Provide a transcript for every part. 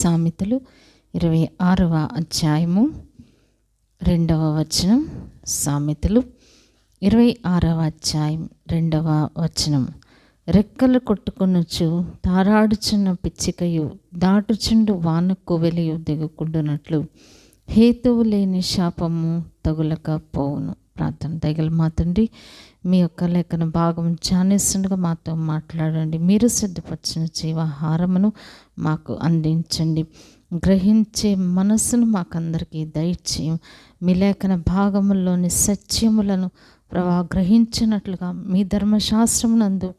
సామెతలు 26వ అధ్యాయము 2వ వచనం. సామెతలు 26వ అధ్యాయం 2వ వచనం. రెక్కలు కొట్టుకొనుచు తారాడుచున్న పిచ్చికయు దాటుచుండు వాన కోవెలయు దిగకుండునట్లు హేతువు లేని శాపము తగులక పోవును. ప్రార్థన. దయగల మా తండ్రి, మీ యొక్క లేఖన భాగం ధ్యానిస్తుండగా మాతో మాట్లాడండి. మీరు సిద్ధపరిచిన జీవాహారమును మాకు అందించండి. గ్రహించే మనస్సును మాకందరికీ దయచేయం. మీ లేఖన భాగముల్లోని సత్యములను గ్రహించినట్లుగా మీ ధర్మశాస్త్రమునందు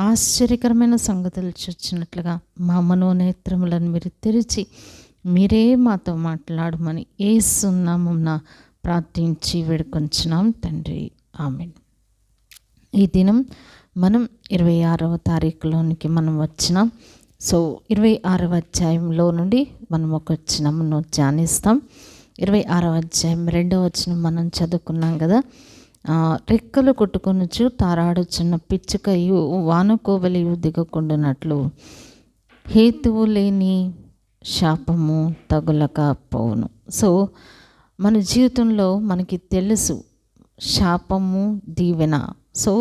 ఆశ్చర్యకరమైన సంగతులు చూచినట్లుగా మా మనోనేత్రములను మీరు తెరిచి మీరే మాతో మాట్లాడమని యేసు నామమున ప్రార్థించి వేడుకొంచున్నాం తండ్రి. ఆమేన్. ఈ దినం మనం 26వ తారీఖులోనికి మనం వచ్చినాం. సో 26వ అధ్యాయంలో నుండి మనం ఒక వచనమును ధ్యానిస్తాం. 26వ అధ్యాయం 2వ వచనం మనం చదువుకున్నాం కదా. రెక్కలు కొట్టుకొనుచు తారాడుచున్న పిచ్చుకయు వానకోవెలయు దిగకుండునట్లు హేతువు లేని శాపము తగులక పోవును. సో మన జీవితంలో మనకి తెలుసు శాపము దీవెన. సో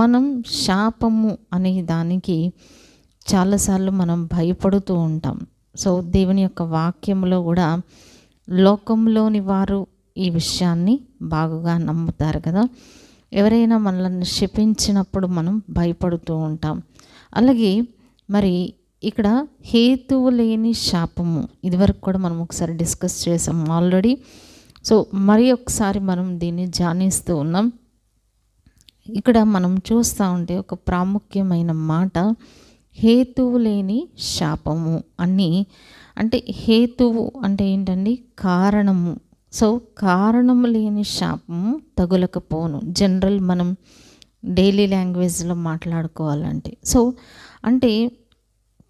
మనం శాపము అనే దానికి చాలాసార్లు మనం భయపడుతూ ఉంటాం. సో దేవుని యొక్క వాక్యంలో కూడా లోకంలోని వారు ఈ విషయాన్ని బాగుగా నమ్ముతారు కదా. ఎవరైనా మనల్ని శపించినప్పుడు మనం భయపడుతూ ఉంటాం. అలాగే మరి ఇక్కడ హేతువు లేని శాపము ఇదివరకు కూడా మనం ఒకసారి డిస్కస్ చేసాం ఆల్రెడీ. సో మరి ఒకసారి మనం దీన్ని ధ్యానిస్తూ ఉన్నాం. ఇక్కడ మనం చూస్తూ ఉంటే ఒక ప్రాముఖ్యమైన మాట, హేతువు లేని శాపము అని. అంటే హేతువు అంటే ఏంటండి? కారణము. సో కారణము లేని శాపము తగులకపోను. జనరల్ మనం డైలీ లాంగ్వేజ్లో మాట్లాడుకోవాలంటే. సో అంటే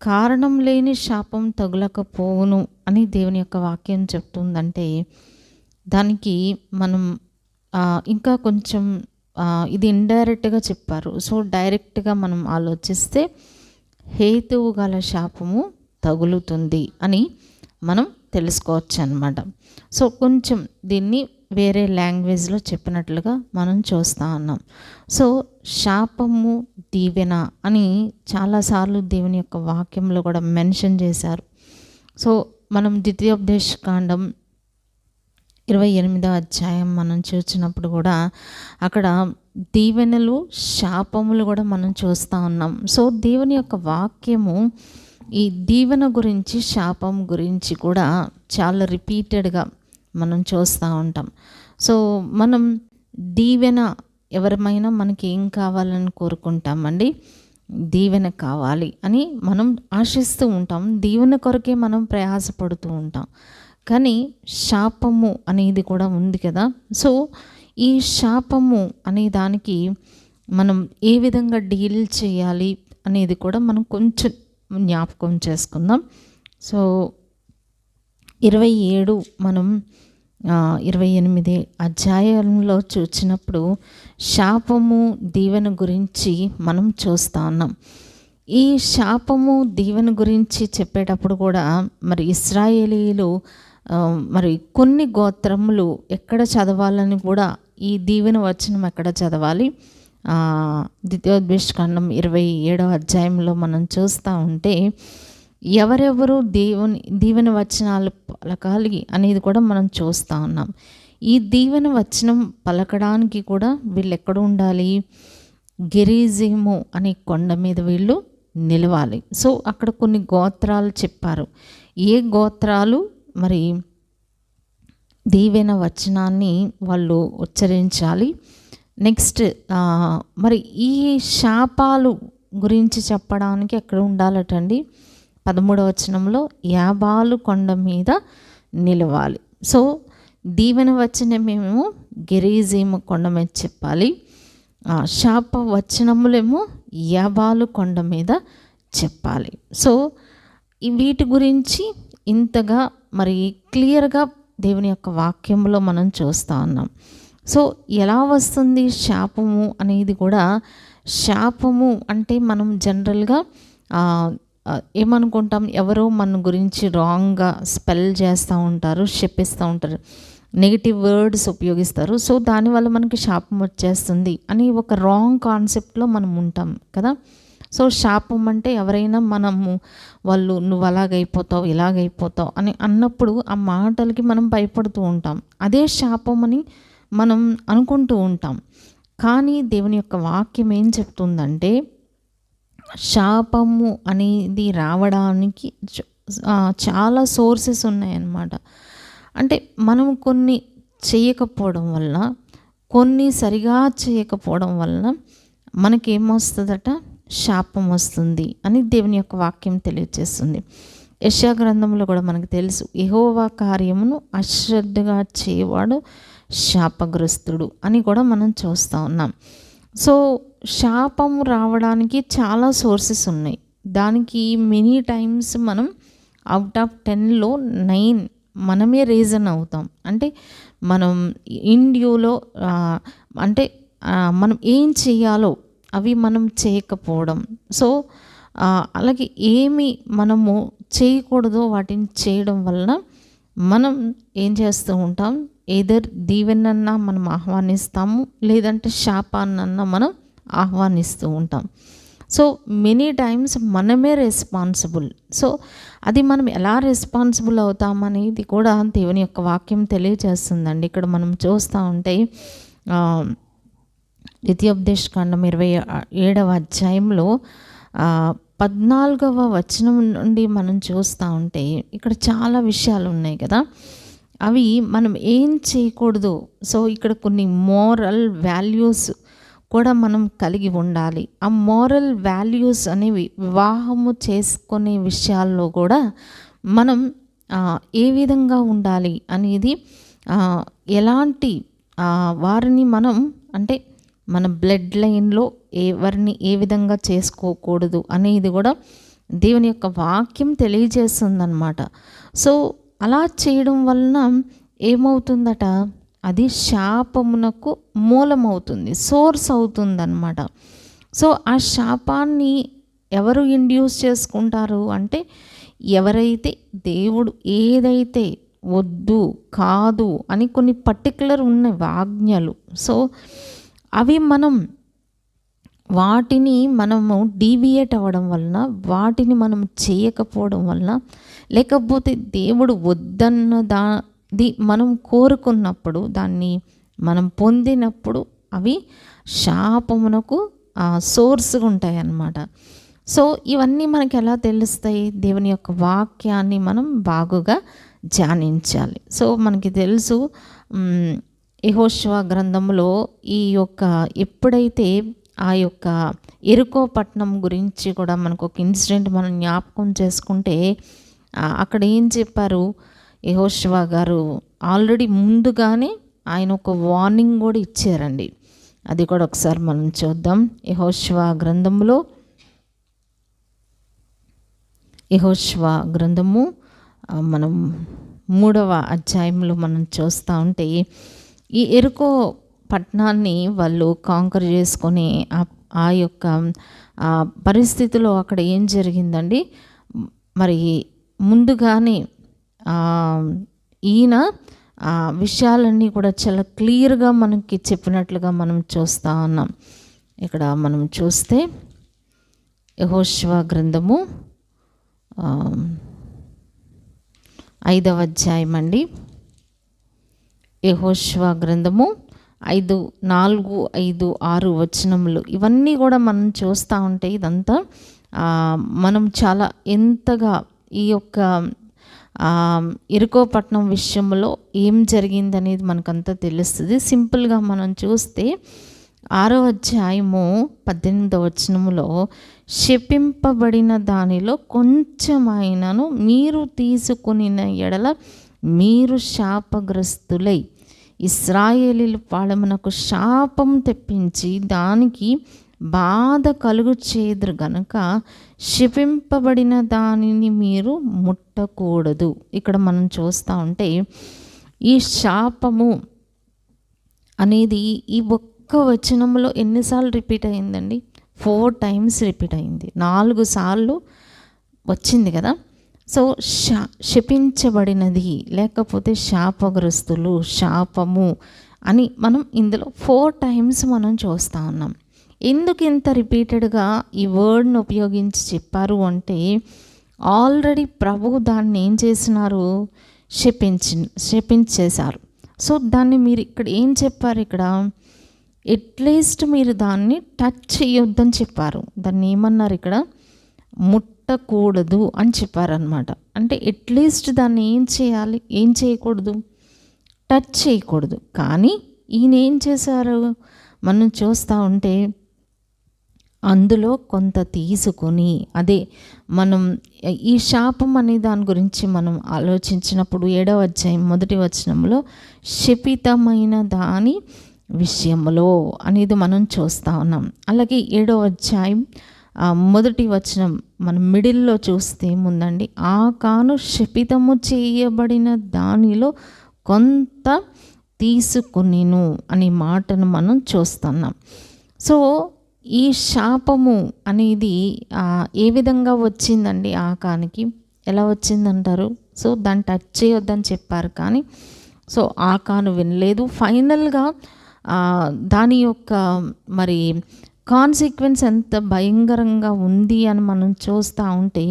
కారణం లేని శాపం తగులకపోవును అని దేవుని యొక్క వాక్యం చెప్తుందంటే దానికి మనం ఇంకా కొంచెం ఇది ఇండైరెక్ట్గా చెప్పారు. సో డైరెక్ట్గా మనం ఆలోచిస్తే హేతువు గల శాపము తగులుతుంది అని మనం తెలుసుకోవచ్చు అన్నమాట. సో కొంచెం దీన్ని వేరే లాంగ్వేజ్లో చెప్పినట్లుగా మనం చూస్తూ ఉన్నాం. సో శాపము దీవెన అని చాలాసార్లు దేవుని యొక్క వాక్యంలో కూడా మెన్షన్ చేశారు. సో మనం ద్వితీయోపదేశకాండం 28వ అధ్యాయం మనం చూసినప్పుడు కూడా అక్కడ దీవెనలు శాపములు కూడా మనం చూస్తూ ఉన్నాం. సో దేవుని యొక్క వాక్యము ఈ దీవెన గురించి శాపం గురించి కూడా చాలా రిపీటెడ్గా మనం చూస్తూ ఉంటాం. సో మనం దీవెన ఎవరమైనా మనకి ఏం కావాలని కోరుకుంటామండి? దీవెన కావాలి అని మనం ఆశిస్తూ ఉంటాం. దీవెన కొరకే మనం ప్రయాసపడుతూ ఉంటాం. కానీ శాపము అనేది కూడా ఉంది కదా. సో ఈ శాపము అనే దానికి మనం ఏ విధంగా డీల్ చేయాలి అనేది కూడా మనం కొంచెం జ్ఞాపకం చేసుకుందాం. సో 27 మనం 28 అధ్యాయంలో చూసినప్పుడు శాపము దీవెన గురించి మనం చూస్తూ ఉన్నాం. ఈ శాపము దీవెన గురించి చెప్పేటప్పుడు కూడా మరి ఇశ్రాయేలీయులు మరి కొన్ని గోత్రములు ఎక్కడ చదవాలని కూడా ఈ దీవెన వచనం ఎక్కడ చదవాలి? ద్వితీయోపదేశకాండం 27వ అధ్యాయంలో మనం చూస్తూ ఉంటే ఎవరెవరు దీవెన వచనాలు పలకాలి అనేది కూడా మనం చూస్తూ ఉన్నాం. ఈ దీవెన వచనం పలకడానికి కూడా వీళ్ళు ఎక్కడ ఉండాలి? గెరిజీము అనే కొండ మీద వీళ్ళు నిలవాలి. సో అక్కడ కొన్ని గోత్రాలు చెప్పారు. ఏ గోత్రాలు మరి దీవెన వచనాన్ని వాళ్ళు ఉచ్చరించాలి. నెక్స్ట్ మరి ఈ శాపాలు గురించి చెప్పడానికి ఎక్కడ ఉండాలటండి? 13వ వచనంలో యాబాలు కొండ మీద నిలవాలి. సో దీవెన వచనమేమో గెరిజీము కొండ మీద చెప్పాలి. శాప వచనములేమో యాబాలు కొండ మీద చెప్పాలి. సో వీటి గురించి ఇంతగా మరి క్లియర్గా దేవుని యొక్క వాక్యంలో మనం చూస్తూ ఉన్నాం. సో ఎలా వస్తుంది శాపము అనేది కూడా? శాపము అంటే మనం జనరల్గా ఏమనుకుంటాం, ఎవరో మన గురించి రాంగ్గా స్పెల్ చేస్తూ ఉంటారు, శపిస్తూ ఉంటారు, నెగిటివ్ వర్డ్స్ ఉపయోగిస్తారు. సో దానివల్ల మనకి శాపం వచ్చేస్తుంది అని ఒక రాంగ్ కాన్సెప్ట్లో మనం ఉంటాం కదా. సో శాపం అంటే ఎవరైనా మనము వాళ్ళు నువ్వు అలాగైపోతావు ఇలాగైపోతావు అని అన్నప్పుడు ఆ మాటలకి మనం భయపడుతూ ఉంటాం. అదే శాపం అని మనం అనుకుంటూ ఉంటాం. కానీ దేవుని యొక్క వాక్యం ఏం చెప్తుందంటే, శాపము అనేది రావడానికి చాలా సోర్సెస్ ఉన్నాయన్నమాట. అంటే మనం కొన్ని చేయకపోవడం వల్ల, కొన్ని సరిగా చేయకపోవడం వల్ల మనకేమొస్తుందట, శాపం వస్తుంది అని దేవుని యొక్క వాక్యం తెలియజేస్తుంది. యెషయా గ్రంథంలో కూడా మనకు తెలుసు, యెహోవా కార్యమును అశ్రద్ధగా చేయవాడు శాపగ్రస్తుడు అని కూడా మనం చూస్తూ ఉన్నాం. సో శాపం రావడానికి చాలా సోర్సెస్ ఉన్నాయి. దానికి మెనీ టైమ్స్ మనం అవుట్ ఆఫ్ 10లో 9 మనమే రీజన్ అవుతాం. అంటే మనం ఇండియోలో అంటే మనం ఏం చేయాలో అవి మనం చేయకపోవడం. సో అలాగే ఏమి మనము చేయకూడదో వాటిని చేయడం వలన మనం ఏం చేస్తూ ఉంటాం, ఏదర్ దీవెనన్నా మనం ఆహ్వానిస్తాము, లేదంటే శాపాన్నన్నా మనం ఆహ్వానిస్తూ ఉంటాం. సో మెనీ టైమ్స్ మనమే రెస్పాన్సిబుల్. సో అది మనం ఎలా రెస్పాన్సిబుల్ అవుతామనేది కూడా దేవుని యొక్క వాక్యం తెలియజేస్తుందండి. ఇక్కడ మనం చూస్తూ ఉంటే ద్వితీయోపదేశకాండం 27వ అధ్యాయంలో 14వ వచనం నుండి మనం చూస్తూ ఉంటే ఇక్కడ చాలా విషయాలు ఉన్నాయి కదా. అవి మనం ఏం చేయకూడదు. సో ఇక్కడ కొన్ని మోరల్ వాల్యూస్ కూడా మనం కలిగి ఉండాలి. ఆ మోరల్ వాల్యూస్ అనేవి వివాహము చేసుకునే విషయాల్లో కూడా మనం ఏ విధంగా ఉండాలి అనేది, ఎలాంటి వారిని మనం అంటే మన బ్లడ్ లైన్లో ఎవరిని ఏ విధంగా చేసుకోకూడదు అనేది కూడా దేవుని యొక్క వాక్యం తెలియజేస్తుందన్నమాట. సో అలా చేయడం వలన ఏమవుతుందట, అది శాపమునకు మూలమవుతుంది, సోర్స్ అవుతుందన్నమాట. సో ఆ శాపాన్ని ఎవరు ఇండ్యూస్ చేసుకుంటారు అంటే, ఎవరైతే దేవుడు ఏదైతే వద్దు కాదు అని కొన్ని పర్టికులర్ ఉన్న ఆజ్ఞలు, సో అవి వాటిని మనము డీవియేట్ అవ్వడం వలన, వాటిని మనం చేయకపోవడం వలన, లేకపోతే దేవుడు వద్దన్నది మనం కోరుకున్నప్పుడు, దాన్ని మనం పొందినప్పుడు అవి శాపమునకు సోర్స్గా ఉంటాయి అన్నమాట. సో ఇవన్నీ మనకి ఎలా తెలుస్తాయి, దేవుని యొక్క వాక్యాన్ని మనం బాగుగా ధ్యానించాలి. సో మనకి తెలుసు, యెహోషువ గ్రంథంలో ఈ యొక్క ఎప్పుడైతే ఆ యొక్క యెరికో పట్టణం గురించి కూడా మనకు ఒక ఇన్సిడెంట్ మనం జ్ఞాపకం చేసుకుంటే, అక్కడ ఏం చెప్పారు, యెహోషువ గారు ఆల్రెడీ ముందుగానే ఆయన ఒక వార్నింగ్ కూడా ఇచ్చారండి. అది కూడా ఒకసారి మనం చూద్దాం. యెహోషువ గ్రంథము మనం 3వ అధ్యాయంలో మనం చూస్తూ ఉంటే, ఈ యెరికో పట్టణాన్ని వాళ్ళు కాంకర్ చేసుకొని ఆ యొక్క పరిస్థితిలో అక్కడ ఏం జరిగిందండి, మరి ముందుగానే ఈయన విషయాలన్నీ కూడా చాలా క్లియర్గా మనకి చెప్పినట్లుగా మనం చూస్తూ ఉన్నాం. ఇక్కడ మనం చూస్తే యెహోషువ గ్రంథము 5వ అధ్యాయం అండి. యెహోషువ గ్రంథము 5, 4, 5, 6 వచనములు ఇవన్నీ కూడా మనం చూస్తూ ఉంటే ఇదంతా మనం చాలా ఎంతగా ఈ యొక్క యెరికో పట్టణం విషయంలో ఏం జరిగిందనేది మనకంతా తెలుస్తుంది. సింపుల్గా మనం చూస్తే 6వ అధ్యాయము 18వ వచనములో, శపింపబడిన దానిలో కొంచెమైనను మీరు తీసుకొనిన ఎడల మీరు శాపగ్రస్తులై ఇశ్రాయేలీయుల పాళెమునకు శాపం తెప్పించి దానికి బాధ కలుగు చేదురు గనుక శపింపబడిన దానిని మీరు ముట్టకూడదు. ఇక్కడ మనం చూస్తూ ఉంటే ఈ శాపము అనేది ఈ ఒక్క వచనంలో ఎన్నిసార్లు రిపీట్ అయిందండి? 4 times రిపీట్ అయింది. 4 సార్లు వచ్చింది కదా. సో శపించబడినది లేకపోతే శాపగ్రస్తులు, శాపము అని మనం ఇందులో 4 టైమ్స్ మనం చూస్తూ ఉన్నాం. ఎందుకు ఇంత రిపీటెడ్గా ఈ వర్డ్ని ఉపయోగించి చెప్పారు అంటే, ఆల్రెడీ ప్రభువు దాన్ని ఏం చేసినారు, శపించేశారు. సో దాన్ని మీరు ఇక్కడ ఏం చెప్పారు, ఇక్కడ ఎట్లీస్ట్ మీరు దాన్ని టచ్ చేయొద్దని చెప్పారు. దాన్ని ఏమన్నారు ఇక్కడ, ముట్టకూడదు అని చెప్పారనమాట. అంటే ఎట్లీస్ట్ దాన్ని ఏం చేయాలి, ఏం చేయకూడదు, టచ్ చేయకూడదు. కానీ ఈయన ఏం చేశారు, మనం చూస్తూ ఉంటే అందులో కొంత తీసుకొని, అదే మనం ఈ శాపం అనే దాని గురించి మనం ఆలోచించినప్పుడు 7వ అధ్యాయం 1వ వచనంలో శపితమైన దాని విషయంలో అనేది మనం చూస్తూ ఉన్నాం. అలాగే 7వ అధ్యాయం 1వ వచనం మనం మిడిల్లో చూస్తే ఏముందండి, ఆకాను శపితము చేయబడిన దానిలో కొంత తీసుకునేను అనే మాటను మనం చూస్తున్నాం. సో ఈ శాపము అనేది ఏ విధంగా వచ్చిందండి ఆకానికి, ఎలా వచ్చిందంటారు? సో దాన్ని టచ్ చేయొద్దని చెప్పారు, కానీ సో ఆకాను వినలేదు. ఫైనల్గా దాని యొక్క మరి కాన్సిక్వెన్స్ ఎంత భయంకరంగా ఉంది అని మనం చూస్తూ ఉంటే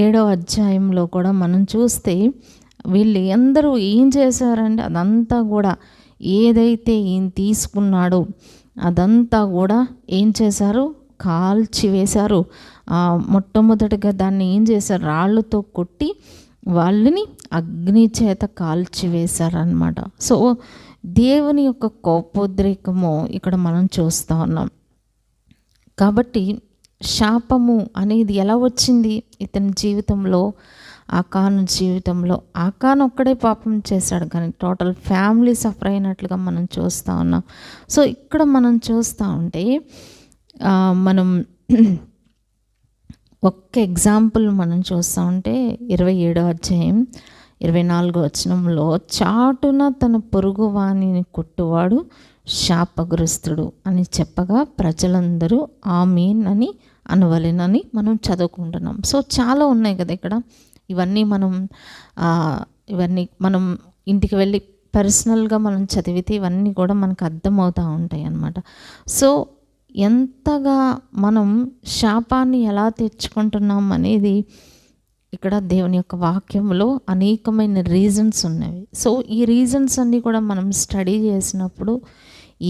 7వ అధ్యాయంలో కూడా మనం చూస్తే వీళ్ళు అందరూ ఏం చేశారంటే, అదంతా కూడా ఏదైతే ఈయన తీసుకున్నాడో అదంతా కూడా ఏం చేశారు, కాల్చివేశారు. మొట్టమొదటిగా దాన్ని ఏం చేశారు, రాళ్ళతో కొట్టి వాళ్ళని అగ్ని చేత కాల్చివేశారనమాట. సో దేవుని యొక్క కోపోద్రేకము ఇక్కడ మనం చూస్తూ ఉన్నాం. కాబట్టి శాపము అనేది ఎలా వచ్చింది ఇతని జీవితంలో, ఆకాను జీవితంలో. ఆకాను ఒక్కడే పాపం చేశాడు, కానీ టోటల్ ఫ్యామిలీ సఫర్ అయినట్లుగా మనం చూస్తూ ఉన్నాం. సో ఇక్కడ మనం చూస్తూ ఉంటే మనం ఒక్క ఎగ్జాంపుల్ మనం చూస్తూ ఉంటే 27వ అధ్యాయం 24వ వచనంలో, చాటున తన పొరుగు వాణిని కొట్టువాడు శాపగ్రస్తుడు అని చెప్పగా ప్రజలందరూ ఆమేన్ అని అనవలెనని మనం చదువుకుంటున్నాం. సో చాలా ఉన్నాయి కదా ఇక్కడ. ఇవన్నీ మనం ఇంటికి వెళ్ళి పర్సనల్గా మనం చదివితే ఇవన్నీ కూడా మనకు అర్థమవుతూ ఉంటాయి అన్నమాట. సో ఎంతగా మనం శాపాన్ని ఎలా తెచ్చుకుంటున్నాం అనేది ఇక్కడ దేవుని యొక్క వాక్యంలో అనేకమైన రీజన్స్ ఉన్నవి. సో ఈ రీజన్స్ అన్నీ కూడా మనం స్టడీ చేసినప్పుడు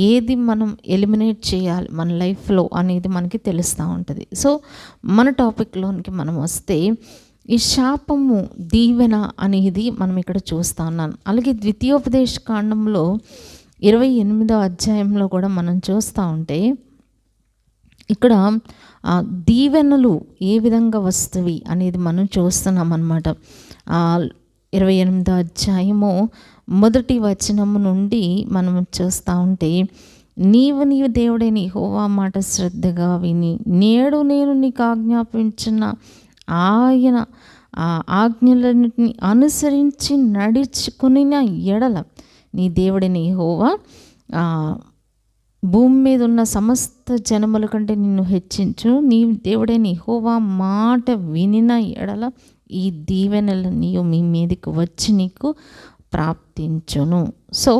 ఏది మనం ఎలిమినేట్ చేయాలి మన లైఫ్లో అనేది మనకి తెలుస్తూ ఉంటుంది. సో మన టాపిక్లోనికి మనం వస్తే ఈ శాపము దీవెన అనేది మనం ఇక్కడ చూస్తూ ఉన్నాం. అలాగే ద్వితీయోపదేశ కాండంలో 28వ అధ్యాయంలో కూడా మనం చూస్తూ ఉంటే ఇక్కడ దీవెనలు ఏ విధంగా వస్తవి అనేది మనం చూస్తున్నాం అన్నమాట. 28వ అధ్యాయము 1వ వచనము నుండి మనం చూస్తూ ఉంటే, నీవు దేవుడైన యెహోవా మాట శ్రద్ధగా విని నేడు నేను నీకు ఆజ్ఞాపించిన ఆయన ఆజ్ఞలన్నిటిని అనుసరించి నడుచుకునిన ఎడల నీ దేవుడైన యెహోవా భూమి మీద ఉన్న సమస్త జనముల కంటే నిన్ను హెచ్చించు. నీ దేవుడైన యెహోవా మాట వినిన ఎడల ఈ దీవెనలు మీ మీదకి వచ్చి నీకు ప్రాప్తించును. సో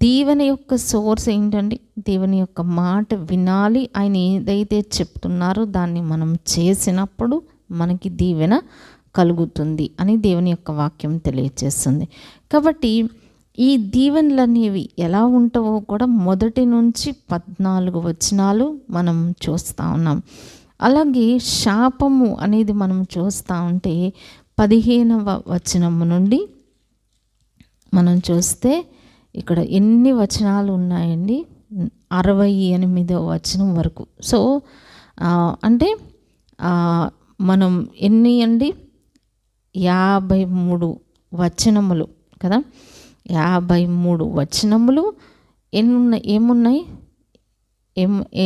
దీవెన యొక్క సోర్స్ ఏంటండి, దేవుని యొక్క మాట వినాలి. ఆయన ఏదైతే చెప్తున్నారో దాన్ని మనం చేసినప్పుడు మనకి దీవెన కలుగుతుంది అని దేవుని యొక్క వాక్యం తెలియజేస్తుంది. కాబట్టి ఈ దీవెనలు అనేవి ఎలా ఉంటావో కూడా 1 నుంచి 14 వచనాలు మనం చూస్తూ ఉన్నాం. అలాగే శాపము అనేది మనం చూస్తూ ఉంటే 15వ వచనము నుండి మనం చూస్తే ఇక్కడ ఎన్ని వచనాలు ఉన్నాయండి, 68వ వచనం వరకు. సో అంటే మనం ఎన్ని అండి, 53 వచనములు కదా. 53 వచనములు ఏమున్నాయి,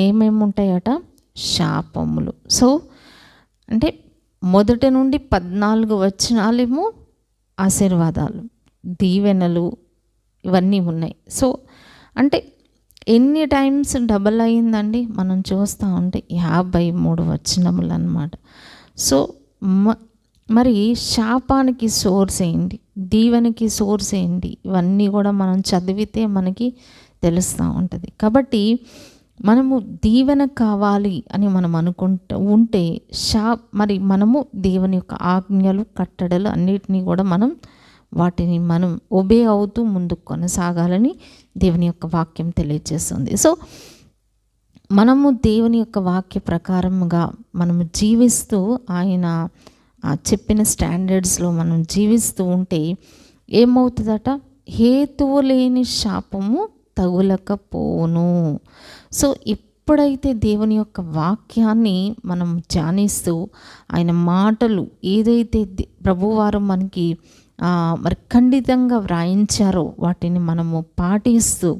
ఏమేమి ఉంటాయట, శాపములు. సో అంటే 1 నుండి 14 వచనాలేమో ఆశీర్వాదాలు, దీవెనలు ఇవన్నీ ఉన్నాయి. సో అంటే ఎన్ని టైమ్స్ డబల్ అయిందండి మనం చూస్తూ ఉంటే 53 వచనములు అన్నమాట. సో మరి శాపానికి సోర్స్ ఏంటి, దీవెనకి సోర్స్ ఏంటి, ఇవన్నీ కూడా మనం చదివితే మనకి తెలుస్తూ ఉంటుంది. కాబట్టి మనము దీవెన కావాలి అని మనం అనుకుంటూ ఉంటే మరి మనము దేవుని యొక్క ఆజ్ఞలు కట్టడలు అన్నిటినీ కూడా వాటిని మనం ఒబే అవుతూ ముందుకు కొనసాగాలని దేవుని యొక్క వాక్యం తెలియజేస్తుంది. సో మనము దేవుని యొక్క వాక్య ప్రకారముగా మనము జీవిస్తూ ఆయన చెప్పిన స్టాండర్డ్స్లో మనం జీవిస్తూ ఉంటే ఏమవుతుందట, హేతువు లేని శాపము తగులకపోను. సో ఎప్పుడైతే దేవుని యొక్క వాక్యాన్ని మనం ధ్యానిస్తూ ఆయన మాటలు ఏదైతే ప్రభువారు మనకి మరి ఖండితంగా వ్రాయించారో వాటిని మనము పాటిస్తూ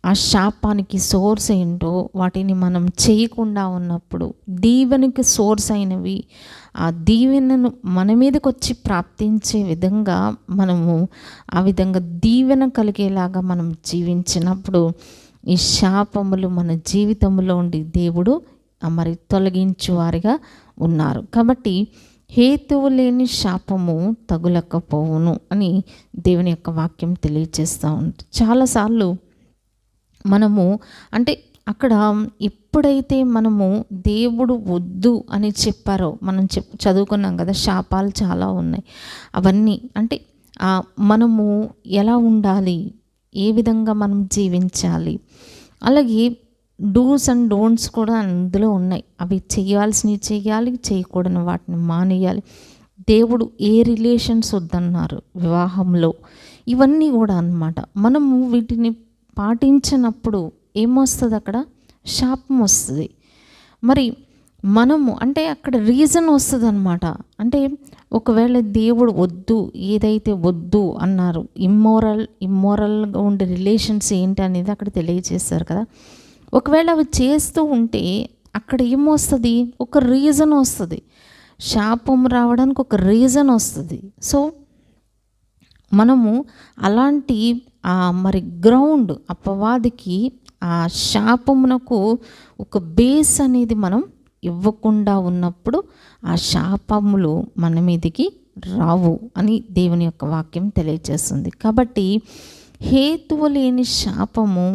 ఆ శాపానికి సోర్స్ ఏంటో వాటిని మనం చేయకుండా ఉన్నప్పుడు దీవెనకి సోర్స్ అయినవి ఆ దీవెనను మన మీదకి వచ్చి ప్రాప్తించే విధంగా మనము ఆ విధంగా దీవెన కలిగేలాగా మనం జీవించినప్పుడు ఈ శాపములు మన జీవితంలో ఉండి దేవుడు మరి తొలగించువారిగా ఉన్నారు. కాబట్టి హేతువు లేని శాపము తగులకపోవును అని దేవుని యొక్క వాక్యం తెలియజేస్తూ ఉంటుంది. చాలాసార్లు మనము అంటే అక్కడ ఎప్పుడైతే మనము దేవుడు వద్దు అని చెప్పారో మనం చదువుకున్నాం కదా, శాపాలు చాలా ఉన్నాయి. అవన్నీ అంటే మనము ఎలా ఉండాలి, ఏ విధంగా మనం జీవించాలి, అలాగే డూస్ అండ్ డోంట్స్ కూడా అందులో ఉన్నాయి. అవి చేయాల్సినవి చేయాలి, చేయకూడని వాటిని మానేయాలి. దేవుడు ఏ రిలేషన్స్ వద్దన్నారు వివాహంలో, ఇవన్నీ కూడా అన్నమాట. మనము వీటిని పాటించినప్పుడు ఏమొస్తుంది, అక్కడ శాపం వస్తుంది. మరి మనము అంటే అక్కడ రీజన్ వస్తుంది అనమాట. అంటే ఒకవేళ దేవుడు వద్దు, ఏదైతే వద్దు అన్నారు, ఇమ్మోరల్గా ఉండే రిలేషన్స్ ఏంటి అనేది అక్కడ తెలియజేస్తారు కదా. ఒకవేళ అవి చేస్తూ ఉంటే అక్కడ ఏమొస్తుంది, ఒక రీజన్ వస్తుంది. శాపం రావడానికి ఒక రీజన్ వస్తుంది. సో మనము అలాంటి మరి గ్రౌండ్ అపవాదికి ఆ శాపమునకు ఒక బేస్ అనేది మనం ఇవ్వకుండా ఉన్నప్పుడు ఆ శాపములు మన మీదికి రావు అని దేవుని యొక్క వాక్యం తెలియజేస్తుంది. కాబట్టి హేతువు లేని శాపము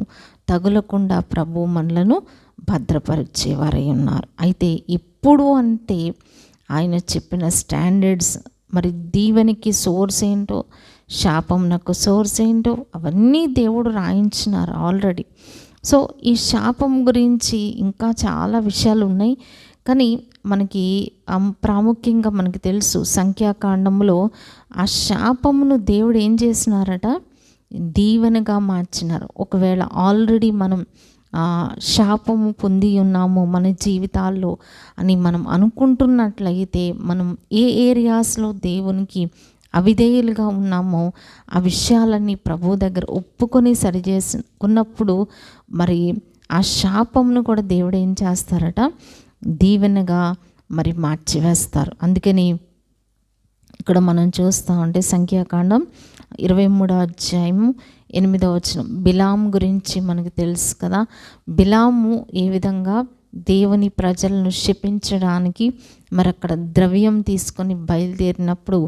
తగులకుండా ప్రభు మనలను భద్రపరిచేవారై ఉన్నారు. అయితే ఇప్పుడు అంటే ఆయన చెప్పిన స్టాండర్డ్స్, మరి దీవెనికి సోర్స్ ఏంటో, శాపంనకు సోర్స్ ఏంటో అవన్నీ దేవుడు రాయించినారు ఆల్రెడీ. సో ఈ శాపం గురించి ఇంకా చాలా విషయాలు ఉన్నాయి. కానీ మనకి ప్రాముఖ్యంగా మనకి తెలుసు, సంఖ్యాకాండంలో ఆ శాపమును దేవుడు ఏం చేసినారట, దీవెనగా మార్చినారు. ఒకవేళ ఆల్రెడీ మనం శాపము పొంది ఉన్నాము మన జీవితాల్లో అని మనం అనుకుంటున్నట్లయితే, మనం ఏ ఏరియాస్లో దేవునికి అవిధేయులుగా ఉన్నామో ఆ విషయాలన్నీ ప్రభు దగ్గర ఒప్పుకొని సరిచేసుకున్నప్పుడు మరి ఆ శాపమును కూడా దేవుడు ఏం చేస్తారట, దీవెనగా మరి మార్చివేస్తారు. అందుకని ఇక్కడ మనం చూస్తూ ఉంటే సంఖ్యాకాండం 23వ అధ్యాయము 8వ వచనం, బిలాము గురించి మనకు తెలుసు కదా. బిలాము ఏ విధంగా దేవుని ప్రజలను శపించడానికి మరి అక్కడ ద్రవ్యం తీసుకొని బయలుదేరినప్పుడు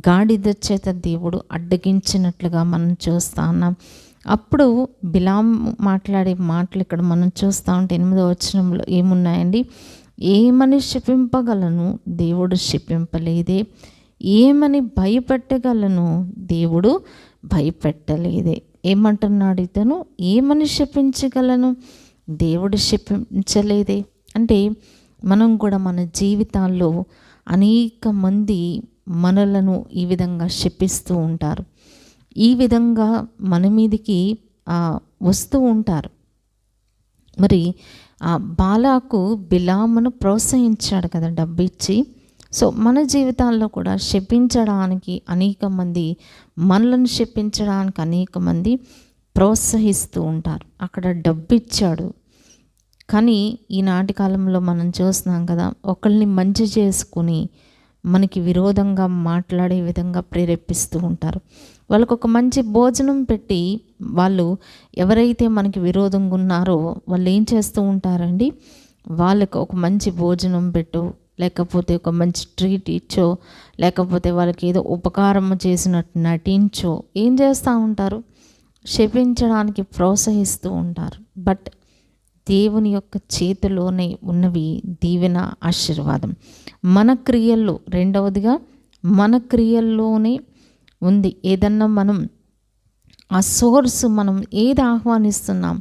గాడిద చేత దేవుడు అడ్డగించినట్లుగా మనం చూస్తూ ఉన్నాం. అప్పుడు బిలాము మాట్లాడే మాటలు ఇక్కడ మనం చూస్తూ ఉంటే 8వ వచనంలో ఏమున్నాయండి, ఏమని శపింపగలను దేవుడు శపింపలేదే, ఏమని భయపెట్టగలను దేవుడు భయపెట్టలేదే. ఏమంటున్నాడు ఇతను, ఏమని శపించగలను దేవుడు శపించలేదే. అంటే మనం కూడా మన జీవితాల్లో అనేక మంది మనలను ఈ విధంగా శపిస్తూ ఉంటారు, ఈ విధంగా మన మీదికి వస్తూ ఉంటారు. మరి బాలాకు బిలామును ప్రోత్సహించాడు కదా డబ్బు ఇచ్చి. సో మన జీవితాల్లో కూడా శపించడానికి అనేక మంది, మనలను శపించడానికి అనేక మంది ప్రోత్సహిస్తూ ఉంటారు. అక్కడ డబ్బు ఇచ్చాడు, కానీ ఈనాటి కాలంలో మనం చూస్తున్నాం కదా, ఒకళ్ళని మంచి చేసుకుని మనకి విరోధంగా మాట్లాడే విధంగా ప్రేరేపిస్తూ ఉంటారు. వాళ్ళకు ఒక మంచి భోజనం పెట్టి, వాళ్ళు ఎవరైతే మనకి విరోధంగా ఉన్నారో వాళ్ళు ఏం చేస్తూ ఉంటారండి, వాళ్ళకు ఒక మంచి భోజనం పెట్టు, లేకపోతే ఒక మంచి ట్రీట్ ఇచ్చో, లేకపోతే వాళ్ళకి ఏదో ఉపకారం చేసినట్టు నటించో ఏం చేస్తూ ఉంటారు? శపించడానికి ప్రోత్సహిస్తూ ఉంటారు. బట్ దేవుని యొక్క చేతిలోనే ఉన్నవి దీవెన, ఆశీర్వాదం. మన క్రియల్లో, రెండవదిగా మన క్రియల్లోనే ఉంది. ఏదన్నా మనం ఆ సోర్స్, మనం ఏది ఆహ్వానిస్తున్నాం,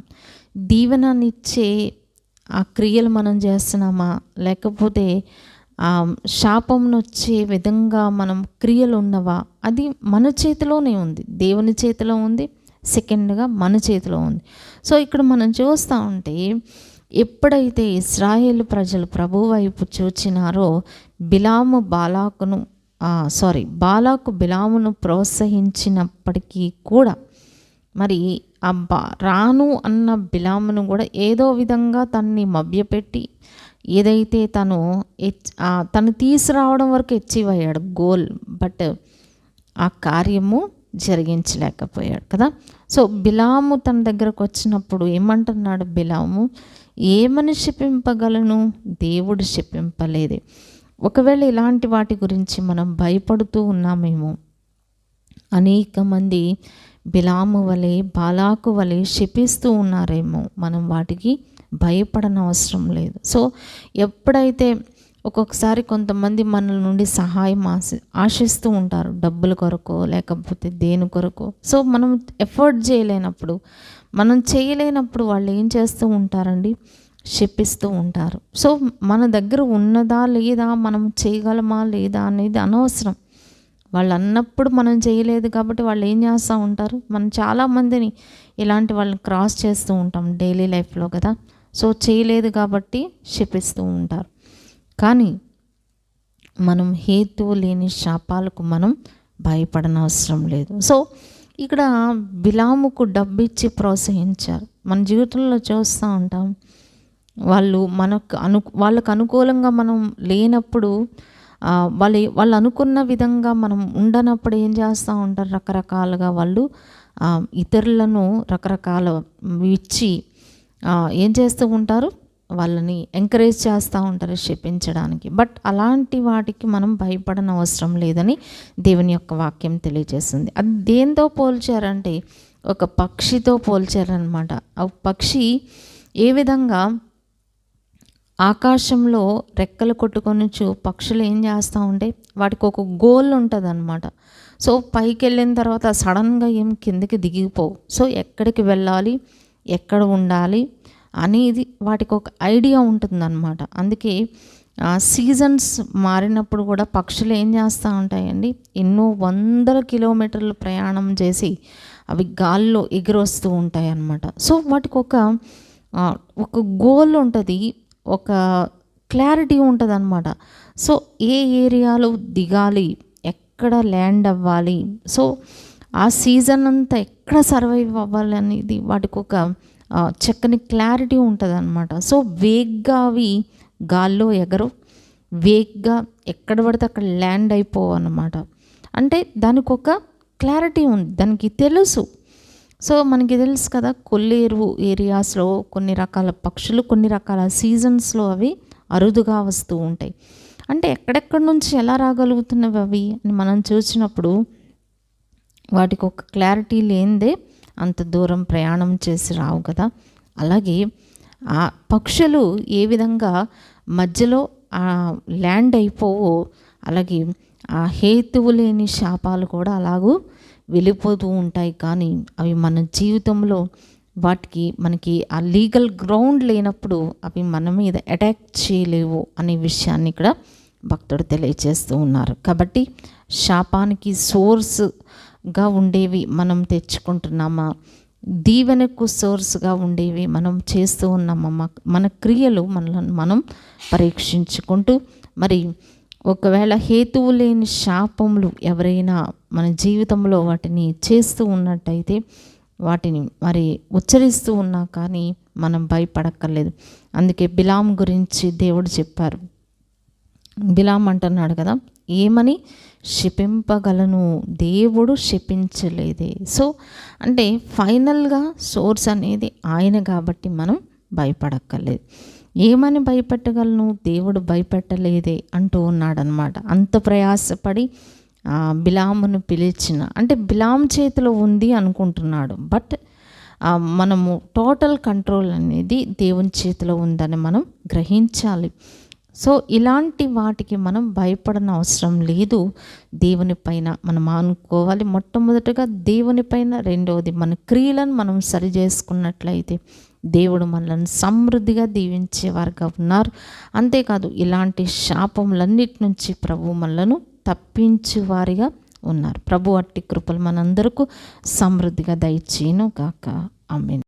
దీవెననిచ్చే ఆ క్రియలు మనం చేస్తున్నామా, లేకపోతే శాపంనొచ్చే విధంగా మనం క్రియలు ఉన్నవా, అది మన చేతిలోనే ఉంది. దేవుని చేతిలో ఉంది, సెకండ్గా మన చేతిలో ఉంది. సో ఇక్కడ మనం చూస్తూ ఉంటే, ఎప్పుడైతే ఇశ్రాయేలు ప్రజలు ప్రభు వైపు చూచినారో, బాలాకు బిలామును ప్రోత్సహించినప్పటికీ కూడా మరి రాను అన్న బిలామును కూడా ఏదో విధంగా తనని మభ్యపెట్టి, ఏదైతే తను తీసుకురావడం వరకు అచీవ్ అయ్యాడు గోల్, బట్ ఆ కార్యము జరిగించలేకపోయాడు కదా. సో బిలాము తన దగ్గరకు వచ్చినప్పుడు ఏమంటున్నాడు బిలాము? ఏమని శపింపగలను? దేవుడు శపింపలేదే. ఒకవేళ ఇలాంటి వాటి గురించి మనం భయపడుతూ ఉన్నామేమో. అనేక మంది బిలాము వలె, బాలాకు వలె శపిస్తూ ఉన్నారేమో. మనం వాటికి భయపడనవసరం లేదు. సో ఎప్పుడైతే ఒక్కొక్కసారి కొంతమంది మన నుండి సహాయం ఆశిస్తూ ఉంటారు, డబ్బుల కొరకు లేకపోతే దేని కొరకు. సో మనం ఎఫర్ట్ చేయలేనప్పుడు, మనం చేయలేనప్పుడు వాళ్ళు ఏం చేస్తూ ఉంటారండి? శపిస్తూ ఉంటారు. సో మన దగ్గర ఉన్నదా లేదా, మనం చేయగలమా లేదా అనేది అనవసరం. వాళ్ళు అన్నప్పుడు మనం చేయలేదు కాబట్టి వాళ్ళు ఏం చేస్తూ ఉంటారు? మనం చాలామందిని ఇలాంటి వాళ్ళని క్రాస్ చేస్తూ ఉంటాం డైలీ లైఫ్లో కదా. సో చేయలేదు కాబట్టి శపిస్తూ ఉంటారు. కానీ మనం హేతువు లేని శాపాలకు మనం భయపడనవసరం లేదు. సో ఇక్కడ బిలాముకు డబ్బు ఇచ్చి ప్రోత్సహించారు. మన జీవితంలో చూస్తూ ఉంటాం, వాళ్ళకు అనుకూలంగా మనం లేనప్పుడు, వాళ్ళు అనుకున్న విధంగా మనం ఉండనప్పుడు ఏం చేస్తూ ఉంటారు? రకరకాలుగా వాళ్ళు ఇతరులను రకరకాల ఇచ్చి ఏం చేస్తూ ఉంటారు? వాళ్ళని ఎంకరేజ్ చేస్తూ ఉంటారు శపించడానికి. బట్ అలాంటి వాటికి మనం భయపడని అవసరం లేదని దేవుని యొక్క వాక్యం తెలియజేస్తుంది. అది దేంతో పోల్చారంటే ఒక పక్షితో పోల్చారనమాట. ఆ పక్షి ఏ విధంగా ఆకాశంలో రెక్కలు కొట్టుకొనిచ్చు పక్షులు ఏం చేస్తూ ఉంటే వాటికి ఒక గోల్ ఉంటుంది అనమాట. సో పైకి వెళ్ళిన తర్వాత సడన్గా ఏం కిందకి దిగిపోవు. సో ఎక్కడికి వెళ్ళాలి, ఎక్కడ ఉండాలి అనేది వాటికి ఒక ఐడియా ఉంటుందన్నమాట. అందుకే సీజన్స్ మారినప్పుడు కూడా పక్షులు ఏం చేస్తూ ఉంటాయండి, ఎన్నో వందల కిలోమీటర్లు ప్రయాణం చేసి అవి గాల్లో ఎగిరొస్తూ ఉంటాయి అన్నమాట. సో వాటికి ఒక గోల్ ఉంటుంది, ఒక క్లారిటీ ఉంటుంది అన్నమాట. సో ఏ ఏరియాలో దిగాలి, ఎక్కడ ల్యాండ్ అవ్వాలి, సో ఆ సీజన్ అంతా ఎక్కడ సర్వైవ్ అవ్వాలి అనేది వాటికి ఒక చక్కని క్లారిటీ ఉంటుంది అన్నమాట. సో వేగ్గా అవి గాల్లో ఎగరు, వేగ్గా ఎక్కడ పడితే అక్కడ ల్యాండ్ అయిపోవు అన్నమాట. అంటే దానికి ఒక క్లారిటీ ఉంది, దానికి తెలుసు. సో మనకి తెలుసు కదా, కొల్లేరు ఏరియాస్లో కొన్ని రకాల పక్షులు కొన్ని రకాల సీజన్స్లో అవి అరుదుగా వస్తూ ఉంటాయి. అంటే ఎక్కడెక్కడి నుంచి ఎలా రాగలుగుతున్నవి అవి అని మనం చూసినప్పుడు వాటికి ఒక క్లారిటీ లేనిదే అంత దూరం ప్రయాణం చేసి రావు కదా. అలాగే ఆ పక్షులు ఏ విధంగా మధ్యలో ల్యాండ్ అయిపోవో, అలాగే ఆ హేతువు లేని శాపాలు కూడా అలాగూ వెళ్ళిపోతూ ఉంటాయి. కానీ అవి మన జీవితంలో మనకి ఆ లీగల్ గ్రౌండ్ లేనప్పుడు అవి మన మీద అటాక్ చేయలేవు అనే విషయాన్ని ఇక్కడ భక్తుడు తెలియజేస్తూ ఉన్నారు. కాబట్టి శాపానికి సోర్స్గా ఉండేవి మనం తెచ్చుకుంటున్నామా, దీవెనకు సోర్స్గా ఉండేవి మనం చేస్తూ ఉన్నామా, మన క్రియలు మనల్ని మనం పరీక్షించుకుంటూ, మరి ఒకవేళ హేతువు లేని శాపములు ఎవరైనా మన జీవితంలో వాటిని చేస్తూ ఉన్నట్టయితే వాటిని మరి ఉచ్చరిస్తూ ఉన్నా కానీ మనం భయపడక్కర్లేదు. అందుకే బిలాం గురించి దేవుడు చెప్పారు. బిలాం అంటున్నాడు కదా, ఏమని శపింపగలను, దేవుడు శపించలేదే. సో అంటే ఫైనల్గా సోర్స్ అనేది ఆయన కాబట్టి మనం భయపడక్కర్లేదు. ఏమని భయపెట్టగలను, దేవుడు భయపెట్టలేదే అంటూ ఉన్నాడనమాట. అంత ప్రయాసపడి బిలామును పిలిచిన, అంటే బిలాము చేతిలో ఉంది అనుకుంటున్నాడు. బట్ మనము టోటల్ కంట్రోల్ అనేది దేవుని చేతిలో ఉందని మనం గ్రహించాలి. సో ఇలాంటి వాటికి మనం భయపడన అవసరం లేదు. దేవుని పైన మనం ఆనుకోవాలి. మొట్టమొదటిగా దేవుని పైన, రెండవది మన క్రియలను మనం సరి చేసుకున్నట్లయితే దేవుడు మనల్ని సమృద్ధిగా దీవించేవారుగా ఉన్నారు. అంతేకాదు ఇలాంటి శాపములన్నిటి నుంచి ప్రభు మనలను తప్పించేవారిగా ఉన్నారు. ప్రభు అట్టి కృపలు మనందరకు సమృద్ధిగా దయచేయును గాక. ఆమేన్.